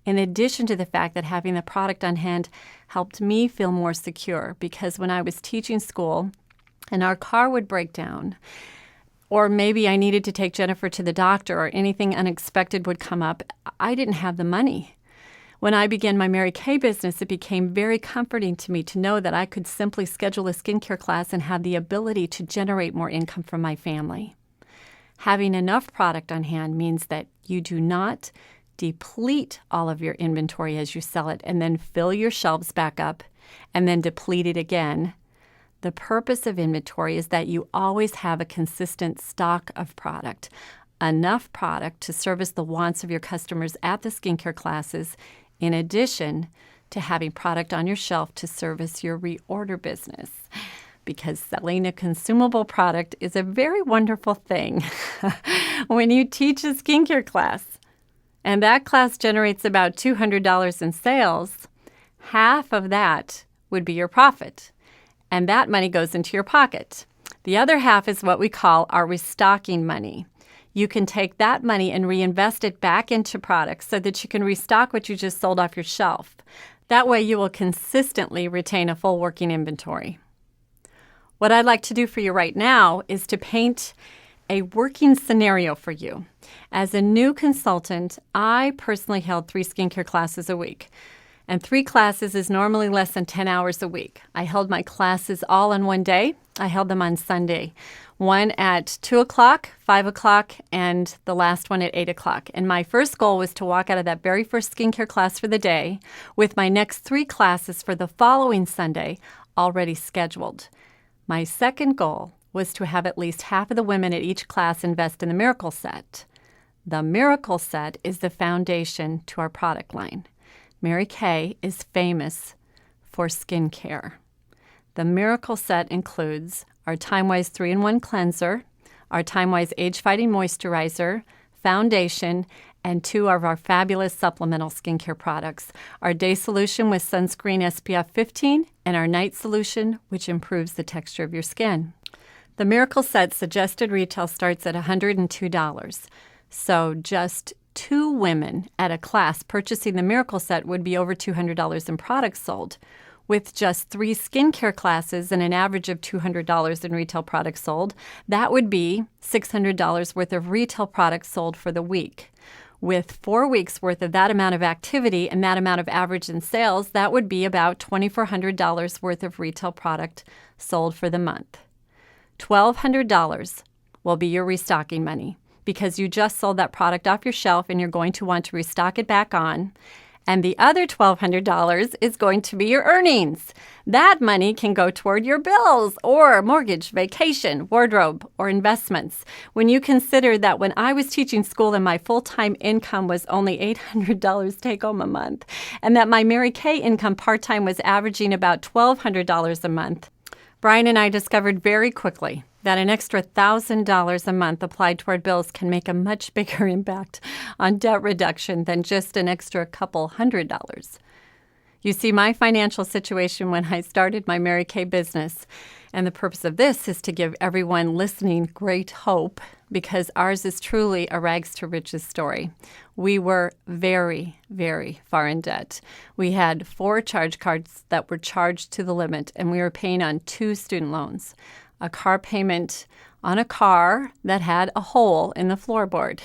in addition to the fact that having the product on hand helped me feel more secure, because when I was teaching school and our car would break down, or maybe I needed to take Jennifer to the doctor or anything unexpected would come up, I didn't have the money. When I began my Mary Kay business, it became very comforting to me to know that I could simply schedule a skincare class and have the ability to generate more income from my family. Having enough product on hand means that you do not deplete all of your inventory as you sell it and then fill your shelves back up and then deplete it again. The purpose of inventory is that you always have a consistent stock of product, enough product to service the wants of your customers at the skincare classes, in addition to having product on your shelf to service your reorder business. Because selling a consumable product is a very wonderful thing. When you teach a skincare class, and that class generates about $200 in sales, half of that would be your profit. And that money goes into your pocket. The other half is what we call our restocking money. You can take that money and reinvest it back into products so that you can restock what you just sold off your shelf. That way you will consistently retain a full working inventory. What I'd like to do for you right now is to paint a working scenario for you. As a new consultant, I personally held 3 skincare classes a week. And 3 classes is normally less than 10 hours a week. I held my classes all in one day. I held them on Sunday. One at 2 o'clock, 5 o'clock, and the last one at 8 o'clock. And my first goal was to walk out of that very first skincare class for the day with my next 3 classes for the following Sunday already scheduled. My second goal was to have at least half of the women at each class invest in the Miracle Set. The Miracle Set is the foundation to our product line. Mary Kay is famous for skincare. The Miracle Set includes our Time-Wise 3-in-1 Cleanser, our Time-Wise Age-Fighting Moisturizer, Foundation, and 2 of our fabulous supplemental skincare products, our Day Solution with Sunscreen SPF 15, and our Night Solution, which improves the texture of your skin. The Miracle Set suggested retail starts at $102. So just 2 women at a class purchasing the Miracle Set would be over $200 in products sold. With just 3 skincare classes and an average of $200 in retail products sold, that would be $600 worth of retail products sold for the week. With 4 weeks worth of that amount of activity and that amount of average in sales, that would be about $2,400 worth of retail product sold for the month. $1,200 will be your restocking money because you just sold that product off your shelf and you're going to want to restock it back on. And the other $1,200 is going to be your earnings. That money can go toward your bills or mortgage, vacation, wardrobe, or investments. When you consider that when I was teaching school and my full-time income was only $800 take home a month, and that my Mary Kay income part-time was averaging about $1,200 a month, Brian and I discovered very quickly that an extra $1,000 a month applied toward bills can make a much bigger impact on debt reduction than just an extra couple $100. You see, my financial situation when I started my Mary Kay business, and the purpose of this is to give everyone listening great hope, because ours is truly a rags to riches story. We were very, very far in debt. We had 4 charge cards that were charged to the limit, and we were paying on 2 student loans. A car payment on a car that had a hole in the floorboard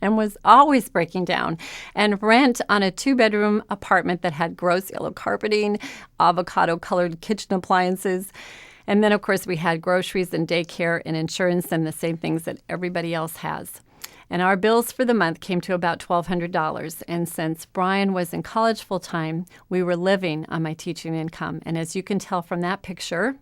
and was always breaking down, and rent on a 2-bedroom apartment that had gross yellow carpeting, avocado-colored kitchen appliances. And then, of course, we had groceries and daycare and insurance and the same things that everybody else has. And our bills for the month came to about $1,200. And since Brian was in college full-time, we were living on my teaching income. And as you can tell from that picture,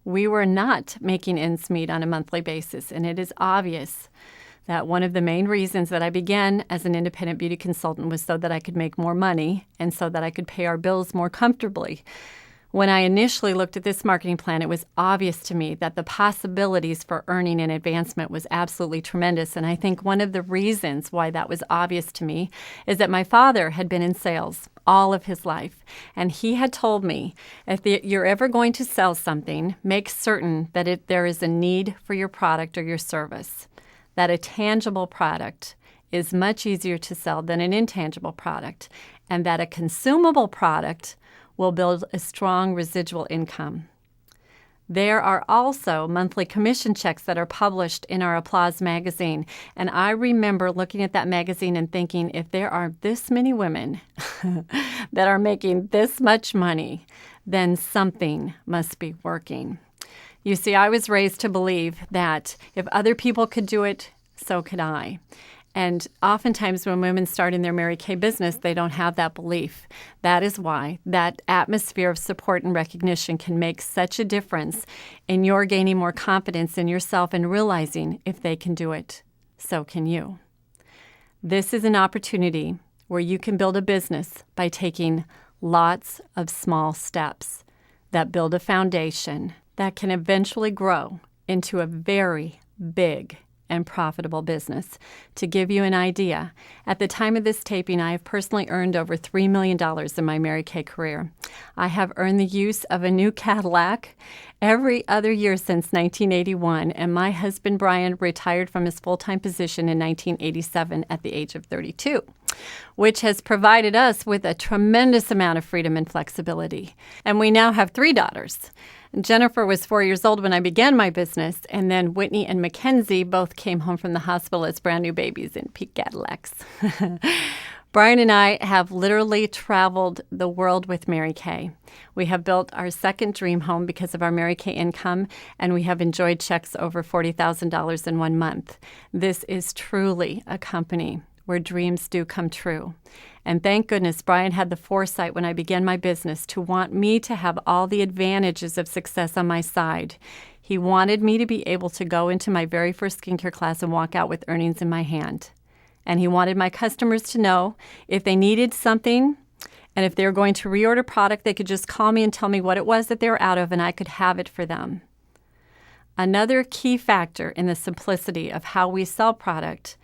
we were not making ends meet on a monthly basis. And it is obvious that one of the main reasons that I began as an independent beauty consultant was so that I could make more money and so that I could pay our bills more comfortably. When I initially looked at this marketing plan, it was obvious to me that the possibilities for earning and advancement was absolutely tremendous. And I think one of the reasons why that was obvious to me is that my father had been in sales all of his life. And he had told me, if you're ever going to sell something, make certain that there is a need for your product or your service, that a tangible product is much easier to sell than an intangible product, and that a consumable product will build a strong residual income. There are also monthly commission checks that are published in our Applause magazine, and I remember looking at that magazine and thinking, if there are this many women that are making this much money, then something must be working. You see, I was raised to believe that if other people could do it, so could I. And oftentimes when women start in their Mary Kay business, they don't have that belief. That is why that atmosphere of support and recognition can make such a difference in your gaining more confidence in yourself and realizing if they can do it, so can you. This is an opportunity where you can build a business by taking lots of small steps that build a foundation that can eventually grow into a very big and profitable business. To give you an idea, at the time of this taping, I have personally earned over $3 million in my Mary Kay career. I have earned the use of a new Cadillac every other year since 1981, and my husband Brian retired from his full-time position in 1987 at the age of 32, which has provided us with a tremendous amount of freedom and flexibility. And we now have 3 daughters. Jennifer was 4 years old when I began my business, and then Whitney and Mackenzie both came home from the hospital as brand new babies in pink Cadillacs. Brian and I have literally traveled the world with Mary Kay. We have built our second dream home because of our Mary Kay income, and we have enjoyed checks over $40,000 in 1 month. This is truly a company where dreams do come true. And thank goodness Brian had the foresight when I began my business to want me to have all the advantages of success on my side. He wanted me to be able to go into my very first skincare class and walk out with earnings in my hand. And he wanted my customers to know if they needed something and if they were going to reorder product, they could just call me and tell me what it was that they were out of, and I could have it for them. Another key factor in the simplicity of how we sell product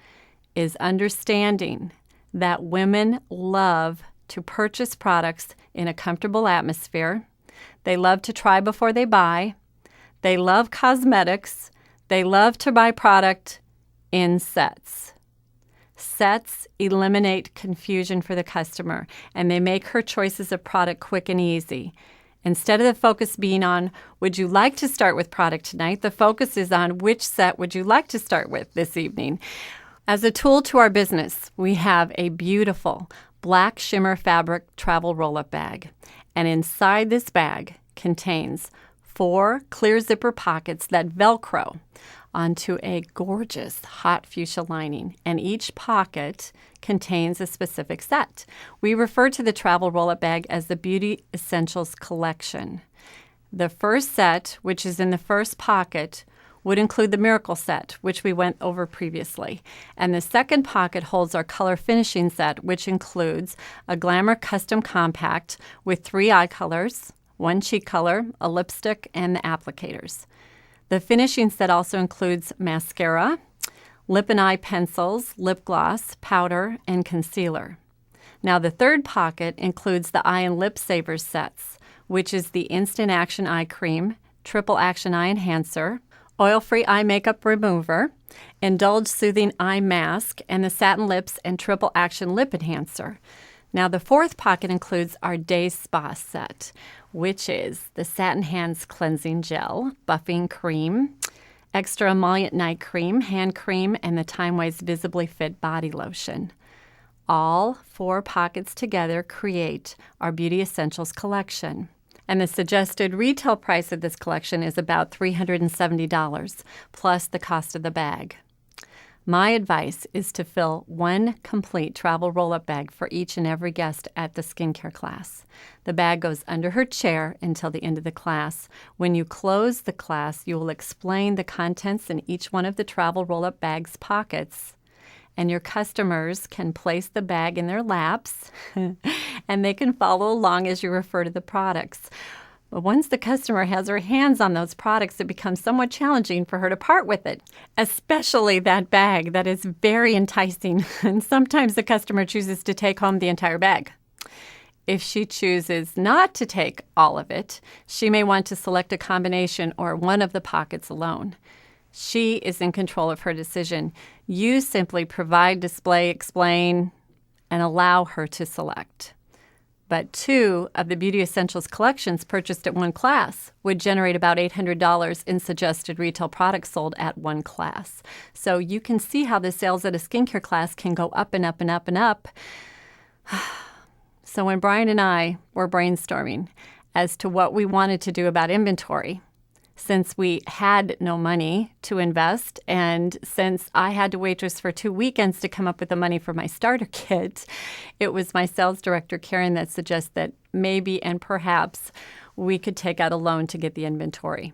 is understanding that women love to purchase products in a comfortable atmosphere. They love to try before they buy. They love cosmetics. They love to buy product in sets. Sets eliminate confusion for the customer, and they make her choices of product quick and easy. Instead of the focus being on, would you like to start with product tonight, the focus is on which set would you like to start with this evening. As a tool to our business, we have a beautiful black shimmer fabric travel roll-up bag. And inside this bag contains 4 clear zipper pockets that Velcro onto a gorgeous hot fuchsia lining. And each pocket contains a specific set. We refer to the travel roll-up bag as the Beauty Essentials Collection. The first set, which is in the first pocket, would include the Miracle set, which we went over previously. And the second pocket holds our color finishing set, which includes a Glamour Custom Compact with 3 eye colors, 1 cheek color, a lipstick, and the applicators. The finishing set also includes mascara, lip and eye pencils, lip gloss, powder, and concealer. Now the third pocket includes the Eye and Lip Savers sets, which is the Instant Action Eye Cream, Triple Action Eye Enhancer, Oil-Free Eye Makeup Remover, Indulge Soothing Eye Mask, and the Satin Lips and Triple Action Lip Enhancer. Now the fourth pocket includes our Day Spa set, which is the Satin Hands Cleansing Gel, Buffing Cream, Extra Emollient Night Cream, Hand Cream, and the Time-Wise Visibly Fit Body Lotion. All 4 pockets together create our Beauty Essentials collection. And the suggested retail price of this collection is about $370, plus the cost of the bag. My advice is to fill 1 complete travel roll-up bag for each and every guest at the skincare class. The bag goes under her chair until the end of the class. When you close the class, you will explain the contents in each one of the travel roll-up bag's pockets, and your customers can place the bag in their laps and they can follow along as you refer to the products. But once the customer has her hands on those products, it becomes somewhat challenging for her to part with it, especially that bag that is very enticing. And sometimes the customer chooses to take home the entire bag. If she chooses not to take all of it, she may want to select a combination or one of the pockets alone. She is in control of her decision. You simply provide, display, explain, and allow her to select. But 2 of the Beauty Essentials collections purchased at one class would generate about $800 in suggested retail products sold at one class. So you can see how the sales at a skincare class can go up and up and up and up. So when Brian and I were brainstorming as to what we wanted to do about inventory, since we had no money to invest, and since I had to waitress for 2 weekends to come up with the money for my starter kit, it was my sales director, Karen, that suggested that maybe and perhaps we could take out a loan to get the inventory.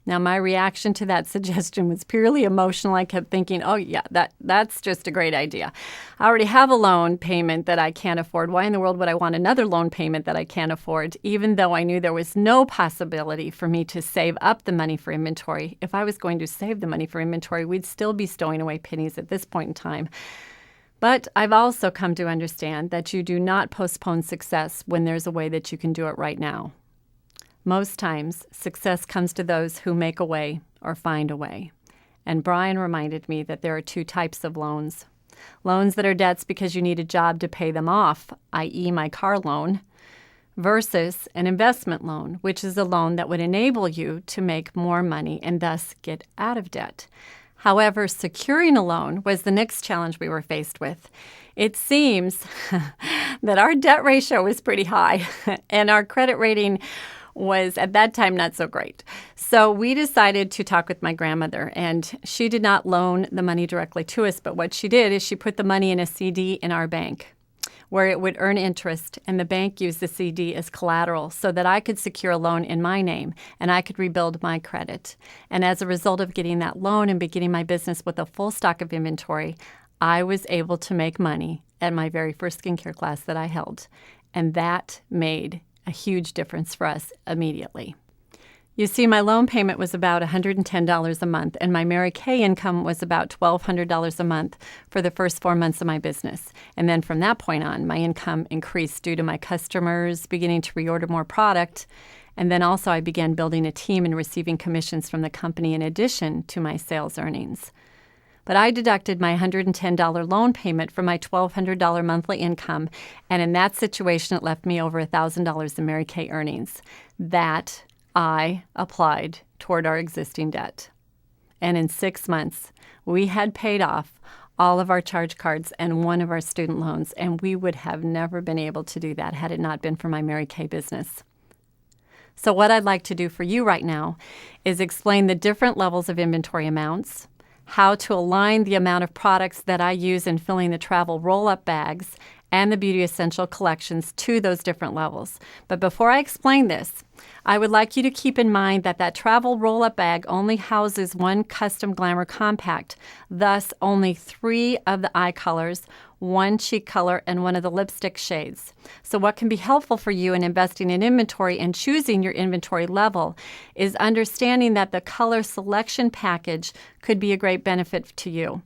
Now, my reaction to that suggestion was purely emotional. I kept thinking, oh, yeah, that's just a great idea. I already have a loan payment that I can't afford. Why in the world would I want another loan payment that I can't afford, even though I knew there was no possibility for me to save up the money for inventory? If I was going to save the money for inventory, we'd still be stowing away pennies at this point in time. But I've also come to understand that you do not postpone success when there's a way that you can do it right now. Most times, success comes to those who make a way or find a way. And Brian reminded me that there are 2 types of loans. Loans that are debts because you need a job to pay them off, i.e. my car loan, versus an investment loan, which is a loan that would enable you to make more money and thus get out of debt. However, securing a loan was the next challenge we were faced with. It seems that our debt ratio was pretty high and our credit rating was at that time not so great. So we decided to talk with my grandmother, and she did not loan the money directly to us, but what she did is she put the money in a CD in our bank where it would earn interest, and the bank used the CD as collateral so that I could secure a loan in my name and I could rebuild my credit. And as a result of getting that loan and beginning my business with a full stock of inventory, I was able to make money at my very first skincare class that I held. And that made a huge difference for us immediately. You see, my loan payment was about $110 a month, and my Mary Kay income was about $1,200 a month for the first 4 months of my business. And then from that point on, my income increased due to my customers beginning to reorder more product. And then also I began building a team and receiving commissions from the company in addition to my sales earnings. But I deducted my $110 loan payment from my $1,200 monthly income, and in that situation, it left me over $1,000 in Mary Kay earnings. That I applied toward our existing debt. And in 6 months, we had paid off all of our charge cards and one of our student loans, and we would have never been able to do that had it not been for my Mary Kay business. So what I'd like to do for you right now is explain the different levels of inventory amounts, how to align the amount of products that I use in filling the travel roll-up bags and the Beauty Essential collections to those different levels. But before I explain this, I would like you to keep in mind that that travel roll-up bag only houses one custom Glamour compact, thus only 3 of the eye colors, 1 cheek color, and 1 of the lipstick shades. So what can be helpful for you in investing in inventory and choosing your inventory level is understanding that the color selection package could be a great benefit to you.